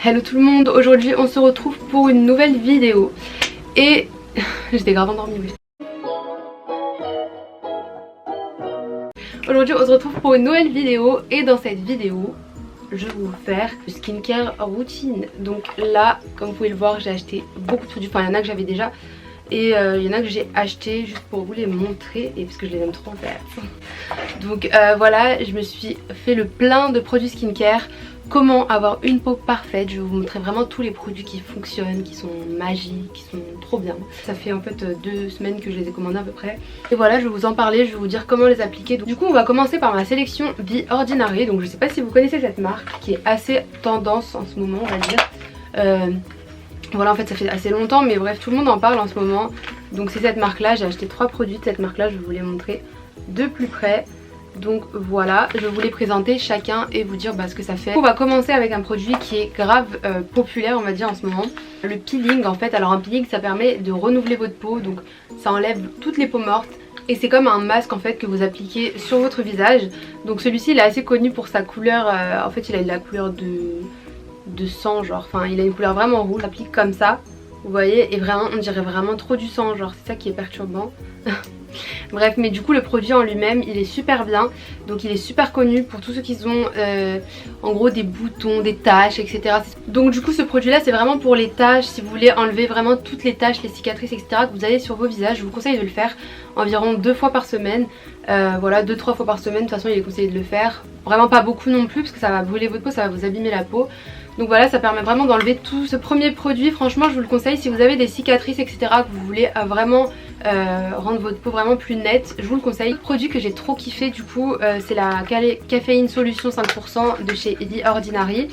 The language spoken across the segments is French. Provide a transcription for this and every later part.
Hello tout le monde, aujourd'hui on se retrouve pour une nouvelle vidéo. Et j'étais grave endormie, oui. Aujourd'hui on se retrouve pour une nouvelle vidéo et dans cette vidéo je vais vous faire le skincare routine. Donc là comme vous pouvez le voir j'ai acheté beaucoup de produits, enfin il y en a que j'avais déjà et il y en a que j'ai acheté juste pour vous les montrer et parce que je les aime trop en fait. Donc voilà, je me suis fait le plein de produits skincare. Comment avoir une peau parfaite, je vais vous montrer vraiment tous les produits qui fonctionnent, qui sont magiques, qui sont trop bien. Ça fait en fait 2 semaines que je les ai commandés à peu près. Et voilà, je vais vous en parler, je vais vous dire comment les appliquer. Du coup on va commencer par ma sélection The Ordinary. Donc je sais pas si vous connaissez cette marque qui est assez tendance en ce moment on va dire. Voilà, en fait ça fait assez longtemps mais bref tout le monde en parle en ce moment. Donc c'est cette marque là, j'ai acheté 3 produits de cette marque là, je vais vous les montrer de plus près. Donc voilà, je vais vous les présenter chacun et vous dire ce que ça fait. On va commencer avec un produit qui est grave populaire on va dire en ce moment. Le peeling en fait. Alors un peeling ça permet de renouveler votre peau, donc ça enlève toutes les peaux mortes. Et c'est comme un masque en fait que vous appliquez sur votre visage. Donc celui-ci il est assez connu pour sa couleur, en fait il a la couleur de sang genre. Enfin il a une couleur vraiment rouge, on l'applique comme ça. Vous voyez, et vraiment on dirait vraiment trop du sang genre, c'est ça qui est perturbant. Bref, mais du coup le produit en lui-même il est super bien. Donc il est super connu pour tous ceux qui ont en gros des boutons, des taches etc. Donc du coup ce produit là c'est vraiment pour les taches. Si vous voulez enlever vraiment toutes les taches, les cicatrices etc. que vous avez sur vos visages, je vous conseille de le faire environ 2 fois par semaine. Voilà, 2-3 fois par semaine, de toute façon il est conseillé de le faire. Vraiment pas beaucoup non plus parce que ça va brûler votre peau, ça va vous abîmer la peau. Donc voilà, ça permet vraiment d'enlever tout. Ce premier produit, franchement je vous le conseille si vous avez des cicatrices etc. que vous voulez vraiment rendre votre peau vraiment plus nette, je vous le conseille. Le produit que j'ai trop kiffé du coup c'est la caféine solution 5% de chez The Ordinary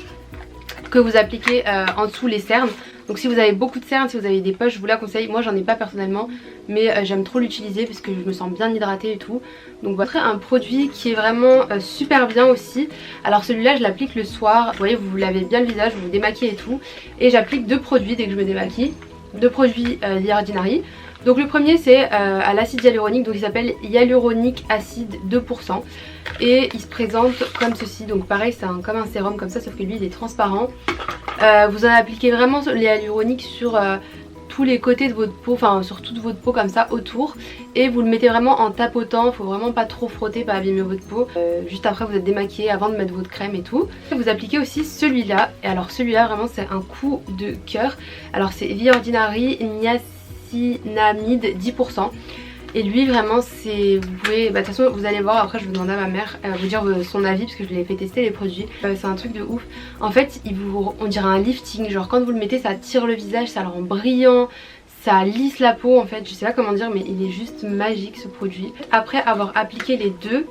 que vous appliquez en dessous les cernes. Donc si vous avez beaucoup de cernes, si vous avez des poches, je vous la conseille. Moi j'en ai pas personnellement mais j'aime trop l'utiliser parce que je me sens bien hydratée et tout. Donc voilà un produit qui est vraiment super bien aussi. Alors celui-là je l'applique le soir. Vous voyez, vous lavez bien le visage, vous vous démaquillez et tout. Et j'applique 2 produits dès que je me démaquille. 2 produits The Ordinary. Donc le premier c'est à l'acide hyaluronique, donc il s'appelle Hyaluronic Acid 2%. Et il se présente comme ceci, donc pareil c'est comme un sérum comme ça sauf que lui il est transparent. Vous en appliquez vraiment le hyaluronique sur tous les côtés de votre peau, enfin sur toute votre peau comme ça autour. Et vous le mettez vraiment en tapotant, faut vraiment pas trop frotter, pas abîmer votre peau. Juste après vous êtes démaquillé avant de mettre votre crème et tout. Vous appliquez celui-là, et alors celui-là vraiment c'est un coup de cœur. Alors c'est The Ordinary Niacinamide 10%. Et lui vraiment c'est, vous pouvez, de toute façon vous allez voir, après je vais demander à ma mère, elle va vous dire son avis parce que je lui ai fait tester les produits. C'est un truc de ouf. En fait on dirait un lifting, genre quand vous le mettez ça tire le visage, ça le rend brillant, ça lisse la peau en fait, je sais pas comment dire mais il est juste magique ce produit. Après avoir appliqué les 2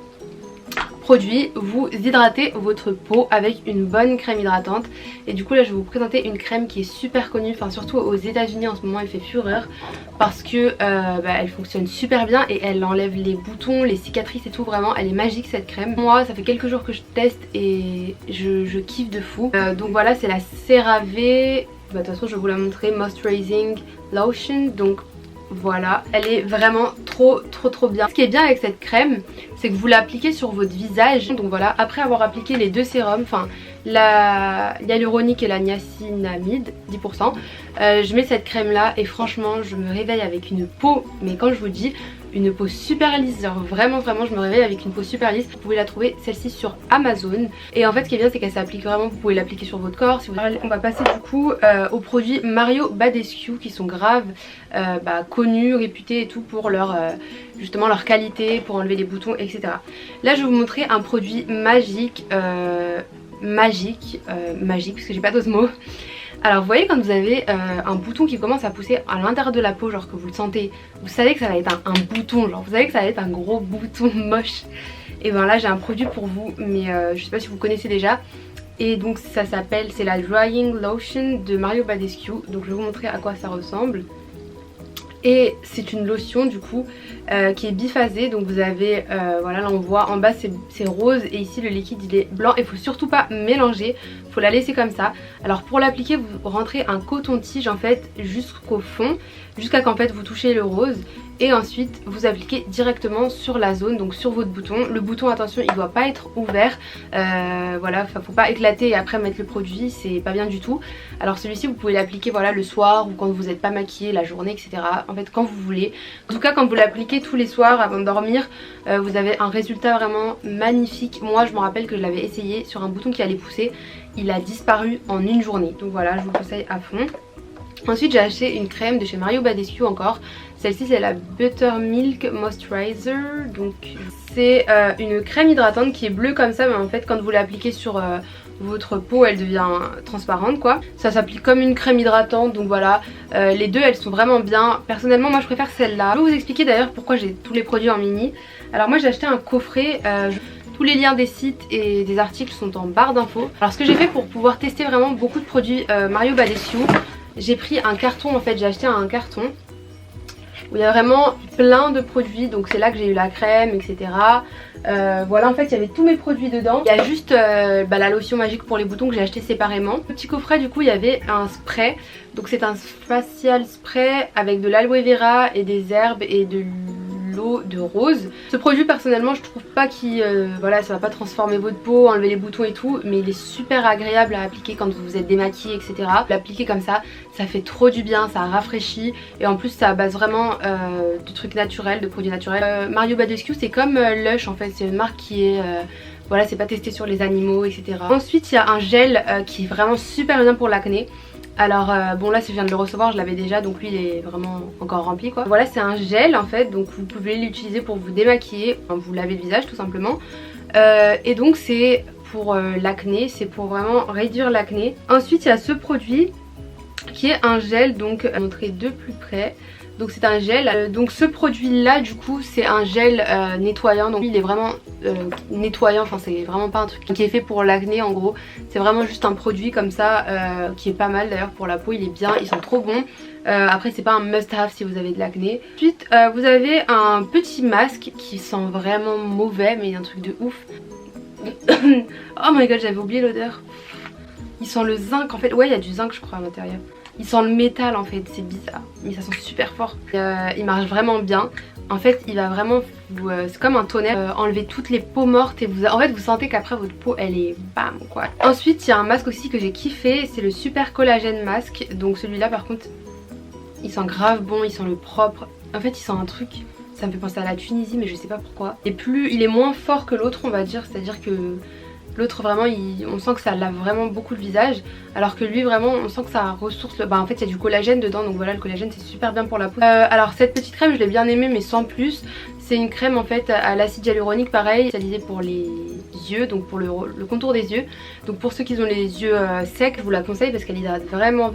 produits, vous hydratez votre peau avec une bonne crème hydratante. Et du coup là je vais vous présenter une crème qui est super connue, enfin surtout aux États-Unis en ce moment elle fait fureur parce que elle fonctionne super bien et elle enlève les boutons, les cicatrices et tout. Vraiment elle est magique cette crème. Moi ça fait quelques jours que je teste et je kiffe de fou. Donc voilà, c'est la CeraVe, de toute façon je vais vous la montrer, Moisturizing Lotion. Donc voilà, elle est vraiment trop bien. Ce qui est bien avec cette crème c'est que vous l'appliquez sur votre visage. Donc voilà, après avoir appliqué les 2 sérums, enfin la hyaluronique et la niacinamide 10%, je mets cette crème là et franchement je me réveille avec une peau, mais quand je vous dis une peau super lisse, genre vraiment je me réveille avec une peau super lisse. Vous pouvez la trouver celle-ci sur Amazon. Et en fait ce qui est bien c'est qu'elle s'applique vraiment, vous pouvez l'appliquer sur votre corps si vous... On va passer du coup aux produits Mario Badescu qui sont grave connus, réputés et tout pour leur justement leur qualité, pour enlever les boutons etc. Là je vais vous montrer un produit magique, magique parce que j'ai pas d'autres mots. Alors vous voyez quand vous avez un bouton qui commence à pousser à l'intérieur de la peau, genre que vous le sentez, vous savez que ça va être un bouton, genre vous savez que ça va être un gros bouton moche. Et ben là j'ai un produit pour vous mais je sais pas si vous connaissez déjà. Et donc ça s'appelle, c'est la Drying Lotion de Mario Badescu. Donc je vais vous montrer à quoi ça ressemble. Et c'est une lotion du coup qui est biphasée. Donc vous avez, voilà là on voit en bas c'est rose et ici le liquide il est blanc. Et il faut surtout pas mélanger, il faut la laisser comme ça. Alors pour l'appliquer vous rentrez un coton-tige en fait jusqu'au fond, jusqu'à qu'en fait vous touchez le rose. et ensuite vous appliquez directement sur la zone, donc sur votre bouton. Le bouton, attention, il doit pas être ouvert, voilà, faut pas éclater et après mettre le produit, c'est pas bien du tout. Alors celui-ci vous pouvez l'appliquer voilà le soir ou quand vous n'êtes pas maquillé, la journée, etc. En fait quand vous voulez. En tout cas quand vous l'appliquez tous les soirs avant de dormir, vous avez un résultat vraiment magnifique. Moi je me rappelle que je l'avais essayé sur un bouton qui allait pousser, il a disparu en une journée. Donc voilà, je vous conseille à fond. Ensuite j'ai acheté une crème de chez Mario Badescu encore. Celle-ci c'est la Buttermilk Moisturizer. Donc c'est une crème hydratante qui est bleue comme ça, mais en fait quand vous l'appliquez sur votre peau elle devient transparente quoi. Ça s'applique comme une crème hydratante, donc voilà. Les deux elles sont vraiment bien. Personnellement moi je préfère celle-là. Je vais vous expliquer d'ailleurs pourquoi j'ai tous les produits en mini. Alors moi j'ai acheté un coffret, tous les liens des sites et des articles sont en barre d'infos. Alors ce que j'ai fait pour pouvoir tester vraiment beaucoup de produits Mario Badescu, j'ai pris un carton, en fait j'ai acheté un carton où il y a vraiment plein de produits, donc c'est là que j'ai eu la crème, etc. Voilà, en fait il y avait tous mes produits dedans. Il y a juste la lotion magique pour les boutons que j'ai acheté séparément. Le petit coffret du coup il y avait un spray, donc c'est un facial spray avec de l'aloe vera et des herbes et de l'eau de rose. Ce produit personnellement je trouve pas qu'il voilà, ça va pas transformer votre peau, enlever les boutons et tout, mais il est super agréable à appliquer quand vous êtes démaquillé, etc. L'appliquer comme ça fait trop du bien, ça rafraîchit et en plus ça à base vraiment de trucs naturels, de produits naturels. Mario Badescu c'est comme Lush en fait, c'est une marque qui est voilà, c'est pas testé sur les animaux, etc. Ensuite il y a un gel qui est vraiment super bien pour l'acné. Alors bon là je viens de le recevoir, je l'avais déjà, donc lui il est vraiment encore rempli quoi. Voilà, c'est un gel en fait, donc vous pouvez l'utiliser pour vous démaquiller, enfin, vous lavez le visage tout simplement. Et donc c'est pour l'acné, c'est pour vraiment réduire l'acné. Ensuite il y a ce produit qui est un gel, donc je vais montrer de plus près. Donc c'est un gel, donc ce produit là du coup c'est un gel nettoyant, donc il est vraiment nettoyant, enfin c'est vraiment pas un truc qui est fait pour l'acné en gros. C'est vraiment juste un produit comme ça qui est pas mal d'ailleurs pour la peau, il est bien, ils sont trop bons. Après c'est pas un must have si vous avez de l'acné. Ensuite vous avez un petit masque qui sent vraiment mauvais mais un truc de ouf. Oh my god, j'avais oublié l'odeur. Il sent le zinc en fait, ouais il y a du zinc je crois à l'intérieur. Il sent le métal en fait, c'est bizarre, mais ça sent super fort. Il marche vraiment bien. En fait il va vraiment, c'est comme un toner, enlever toutes les peaux mortes et en fait vous sentez qu'après votre peau elle est bam quoi. Ensuite il y a un masque aussi que j'ai kiffé, c'est le Super Collagène Masque. Donc celui-là par contre il sent grave bon, il sent le propre. En fait il sent un truc, ça me fait penser à la Tunisie mais je sais pas pourquoi. Et il est moins fort que l'autre on va dire, c'est à dire que l'autre vraiment on sent que ça lave vraiment beaucoup le visage, alors que lui vraiment on sent que ça ressource en fait il y a du collagène dedans, donc voilà le collagène c'est super bien pour la peau. Alors cette petite crème je l'ai bien aimée mais sans plus. C'est une crème en fait à l'acide hyaluronique pareil, spécialisée pour les yeux, donc pour le contour des yeux. Donc pour ceux qui ont les yeux secs je vous la conseille parce qu'elle hydrate vraiment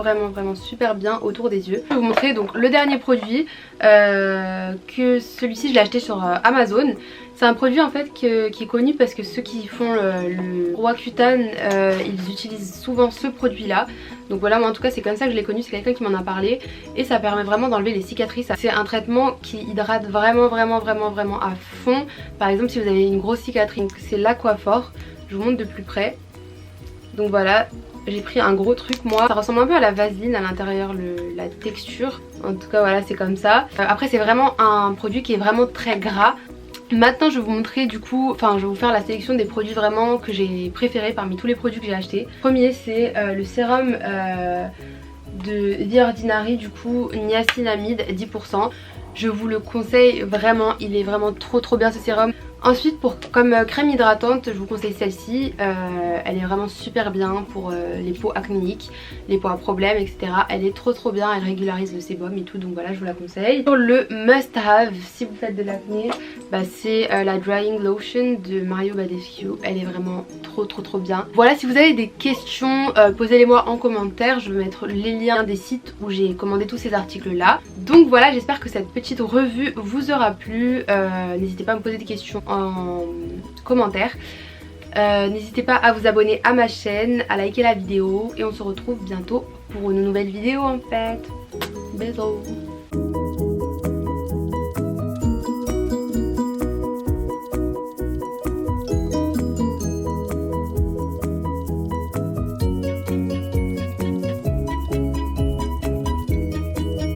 super bien autour des yeux. Je vais vous montrer donc le dernier produit, que celui-ci je l'ai acheté sur Amazon. C'est un produit en fait qui est connu parce que ceux qui font le Roaccutane ils utilisent souvent ce produit là. Donc voilà, moi en tout cas c'est comme ça que je l'ai connu, c'est quelqu'un qui m'en a parlé. Et ça permet vraiment d'enlever les cicatrices. C'est un traitement qui hydrate vraiment à fond. Par exemple si vous avez une grosse cicatrice, c'est l'Aquaphor. Je vous montre de plus près. Donc voilà, j'ai pris un gros truc moi. Ça ressemble un peu à la vaseline à l'intérieur, la texture. En tout cas voilà, c'est comme ça. Après c'est vraiment un produit qui est vraiment très gras. Maintenant je vais vous montrer du coup, enfin je vais vous faire la sélection des produits vraiment que j'ai préférés parmi tous les produits que j'ai achetés. Le premier c'est le sérum de The Ordinary, du coup niacinamide 10%. Je vous le conseille vraiment, il est vraiment trop bien ce sérum. Ensuite comme crème hydratante je vous conseille celle-ci, elle est vraiment super bien pour les peaux acnéiques, les peaux à problème etc. Elle est trop bien, elle régularise le sébum et tout, donc voilà je vous la conseille. Pour le must have si vous faites de l'acné, c'est la Drying Lotion de Mario Badescu. Elle est vraiment trop bien. Voilà, si vous avez des questions posez-les moi en commentaire, je vais mettre les liens des sites où j'ai commandé tous ces articles là. Donc voilà, j'espère que cette petite revue vous aura plu. N'hésitez pas à me poser des questions en commentaire. N'hésitez pas à vous abonner à ma chaîne, à liker la vidéo et on se retrouve bientôt pour une nouvelle vidéo en fait. Bisous.